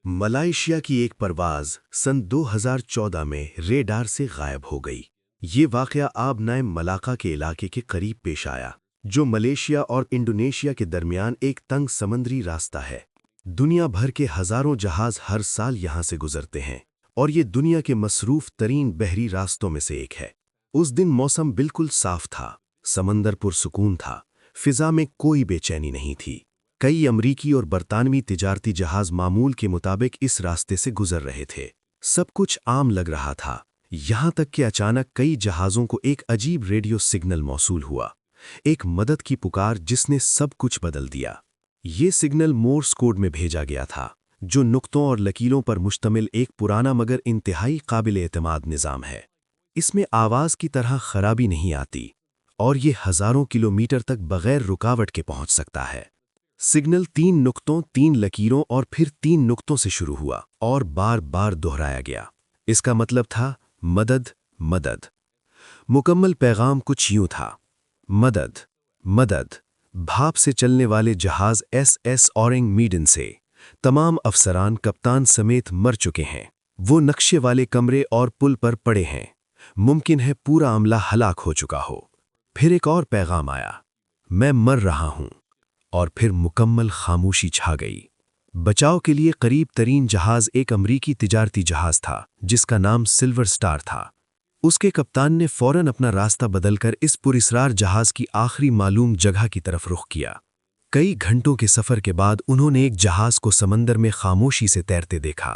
मलाइशिया की एक परवाज़ सन 2014 में रेडार से गायब हो गई। ये वाक़या आब नाइम मलाका के इलाके के करीब पेश आया, जो मलेशिया और इंडोनेशिया के दरमियान एक तंग समंदरी रास्ता है। दुनिया भर के हज़ारों जहाज़ हर साल यहाँ से गुजरते हैं और ये दुनिया के मसरूफ़ तरीन बहरी रास्तों में से एक है। उस दिन मौसम बिल्कुल साफ था, समंदर पुरसुकून था, फ़िज़ा में कोई बेचैनी नहीं थी। कई अमरीकी और बरतानवी तिजारती जहाज़ मामूल के मुताबिक इस रास्ते से गुजर रहे थे। सब कुछ आम लग रहा था, यहाँ तक कि अचानक कई जहाज़ों को एक अजीब रेडियो सिग्नल मौसूल हुआ, एक मदद की पुकार जिसने सब कुछ बदल दिया। ये सिग्नल मोर्स कोड में भेजा गया था, जो नुक्तों और लकीरों पर मुश्तमिल एक पुराना मगर इंतहाई काबिल-ए-एतमाद निज़ाम है। इसमें आवाज़ की तरह खराबी नहीं आती और ये हज़ारों किलोमीटर तक बग़ैर रुकावट के पहुँच सकता है। सिग्नल 3 नुक्तों, 3 लकीरों और फिर 3 नुक्तों से शुरू हुआ और बार बार दोहराया गया। इसका मतलब था मदद, मदद। मुकम्मल पैगाम कुछ यूं था: मदद, मदद। भाप से चलने वाले जहाज़ SS ऑरेंग मीडन से तमाम अफसरान कप्तान समेत मर चुके हैं। वो नक्शे वाले कमरे और पुल पर पड़े हैं। मुमकिन है पूरा अमला हलाक हो चुका हो। फिर एक और पैगाम आया: मैं मर रहा हूं। और फिर मुकम्मल खामोशी छा गई। बचाव के लिए करीब तरीन जहाज़ एक अमरीकी तिजारती जहाज़ था जिसका नाम सिल्वर स्टार था। उसके कप्तान ने फौरन अपना रास्ता बदलकर इस पुरस्रार जहाज़ की आखिरी मालूम जगह की तरफ रुख किया। कई घंटों के सफ़र के बाद उन्होंने एक जहाज़ को समंदर में खामोशी से तैरते देखा।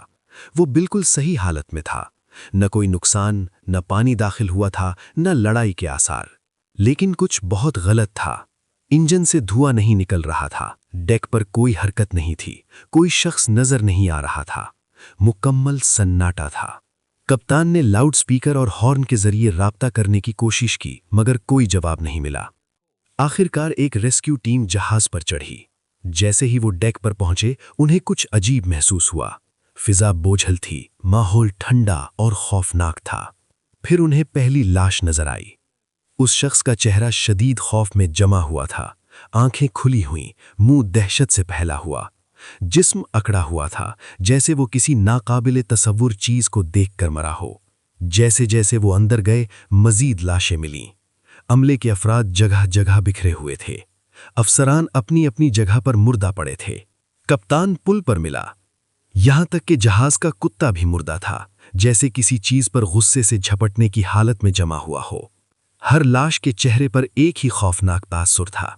वो बिल्कुल सही हालत में था, न कोई नुकसान, न पानी दाखिल हुआ था, न लड़ाई के आसार। लेकिन कुछ बहुत गलत था। इंजन से धुआं नहीं निकल रहा था, डेक पर कोई हरकत नहीं थी, कोई शख्स नजर नहीं आ रहा था। मुकम्मल सन्नाटा था। कप्तान ने लाउड स्पीकर और हॉर्न के जरिए राब्ता करने की कोशिश की, मगर कोई जवाब नहीं मिला। आखिरकार एक रेस्क्यू टीम जहाज पर चढ़ी। जैसे ही वो डेक पर पहुंचे, उन्हें कुछ अजीब महसूस हुआ। फिजा बोझल थी, माहौल ठंडा और खौफनाक था। फिर उन्हें पहली लाश नजर आई। उस शख्स का चेहरा शदीद खौफ में जमा हुआ था, आंखें खुली हुईं, मुंह दहशत से फैला हुआ। जिस्म अकड़ा हुआ था, जैसे वो किसी नाकाबिले तसव्वुर चीज को देखकर मरा हो। जैसे जैसे वो अंदर गए, मजीद लाशें मिलीं। अमले के अफराद जगह जगह बिखरे हुए थे। अफसरान अपनी अपनी जगह पर मुर्दा पड़े थे। कप्तान पुल पर मिला। यहां तक कि जहाज का कुत्ता भी मुर्दा था, जैसे किसी चीज पर गुस्से से झपटने की हालत में जमा हुआ हो। हर लाश के चेहरे पर एक ही खौफनाक तासुर था।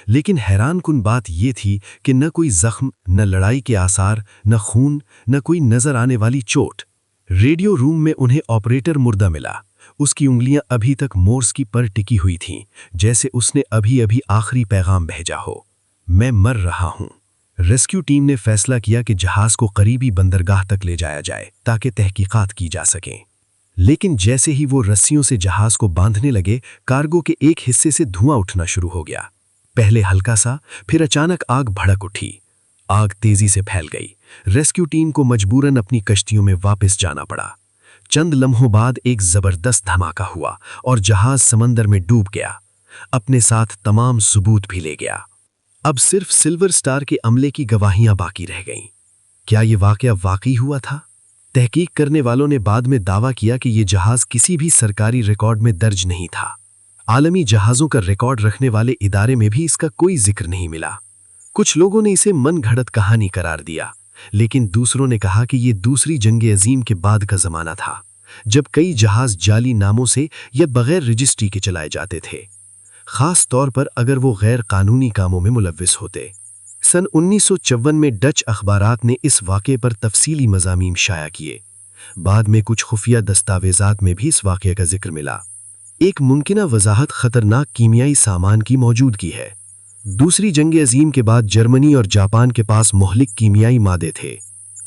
लेकिन हैरानकुन बात यह थी कि न कोई जख्म, न लड़ाई के आसार, न खून, न कोई नजर आने वाली चोट। रेडियो रूम में उन्हें ऑपरेटर मुर्दा मिला। उसकी उंगलियां अभी तक मोर्स की पर टिकी हुई थीं, जैसे उसने अभी अभी आखिरी पैगाम भेजा हो: मैं मर रहा हूं। रेस्क्यू टीम ने फैसला किया कि जहाज को करीबी बंदरगाह तक ले जाया जाए ताकि तहकीकात की जा सकें। लेकिन जैसे ही वो रस्सियों से जहाज को बांधने लगे, कार्गो के एक हिस्से से धुआं उठना शुरू हो गया। पहले हल्का सा, फिर अचानक आग भड़क उठी। आग तेजी से फैल गई। रेस्क्यू टीम को मजबूरन अपनी कश्तियों में वापस जाना पड़ा। चंद लम्हों बाद एक जबरदस्त धमाका हुआ और जहाज समंदर में डूब गया। अपने साथ तमाम सबूत भी ले गया। अब सिर्फ सिल्वर स्टार के अमले की गवाहियां बाकी रह गईं। क्या ये वाकया वाकई हुआ था? तहकीक करने वालों ने बाद में दावा किया कि यह जहाज किसी भी सरकारी रिकॉर्ड में दर्ज नहीं था। आलमी जहाज़ों का रिकॉर्ड रखने वाले इदारे में भी इसका कोई जिक्र नहीं मिला। कुछ लोगों ने इसे मनगढ़ंत कहानी करार दिया, लेकिन दूसरों ने कहा कि यह दूसरी जंग अजीम के बाद का जमाना था, जब कई जहाज जाली नामों से या बगैर रजिस्ट्री के चलाए जाते थे, खास तौर पर अगर वो गैर कानूनी कामों में मुलव्विस होते। सन 1954 में डच अखबारात ने इस वाक़े पर तफसीली मज़ामीन शाया किए। बाद में कुछ खुफिया दस्तावेज़ात में भी इस वाक़े का जिक्र मिला। एक मुमकिना वजाहत ख़तरनाक कीमियाई सामान की मौजूदगी है। दूसरी जंग अजीम के बाद जर्मनी और जापान के पास मुहलिक कीमियाई मादे थे।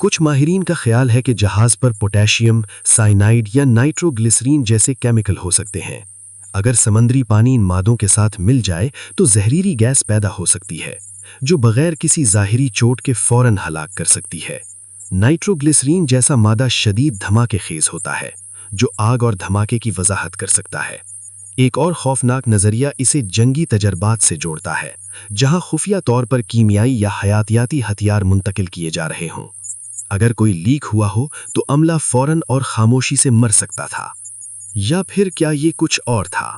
कुछ माहिरीन का ख्याल है कि जहाज़ पर पोटेशियम, साइनाइड या नाइट्रोग्लिसरीन जैसे केमिकल हो सकते हैं। अगर समंदरी पानी इन मादों के साथ मिल जाए तो जहरीली गैस पैदा हो सकती है, जो बगैर किसी ज़ाहिरी चोट के फौरन हलाक कर सकती है। नाइट्रोग्लिसरीन जैसा मादा शदीद धमाके खेज होता है, जो आग और धमाके की वजाहत कर सकता है। एक और खौफनाक नज़रिया इसे जंगी तजर्बात से जोड़ता है, जहां खुफिया तौर पर कीमियाई या हयातियाती हथियार मुंतकिल किए जा रहे हों। اگر کوئی لیک ہوا ہو تو عملہ فوراً اور خاموشی سے مر سکتا تھا۔ یا پھر کیا یہ کچھ اور تھا؟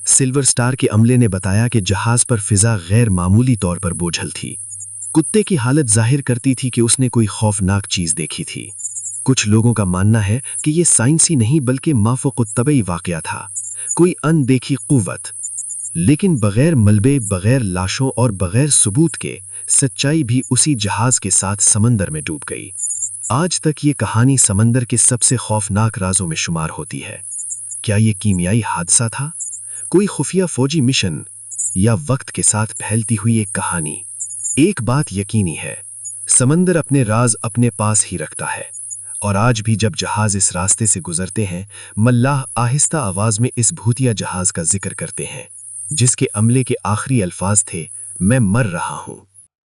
سلور سٹار کے عملے نے بتایا کہ جہاز پر فضا غیر معمولی طور پر بوجھل تھی۔ کتے کی حالت ظاہر کرتی تھی کہ اس نے کوئی خوفناک چیز دیکھی تھی۔ کچھ لوگوں کا ماننا ہے کہ یہ سائنسی نہیں بلکہ مافوق الطبعی واقعہ تھا، کوئی ان دیکھی قوت۔ لیکن بغیر ملبے، بغیر لاشوں اور بغیر ثبوت کے، سچائی بھی اسی جہاز کے ساتھ سمندر میں ڈوب گئی۔ آج تک یہ کہانی سمندر کے سب سے خوفناک رازوں میں شمار ہوتی ہے۔ کیا یہ کیمیائی حادثہ تھا، کوئی خفیہ فوجی مشن، یا وقت کے ساتھ پھیلتی ہوئی ایک کہانی؟ ایک بات یقینی ہے، سمندر اپنے راز اپنے پاس ہی رکھتا ہے، اور آج بھی جب جہاز اس راستے سے گزرتے ہیں، ملاح آہستہ آواز میں اس بھوتیا جہاز کا ذکر کرتے ہیں، جس کے عملے کے آخری الفاظ تھے، میں مر رہا ہوں۔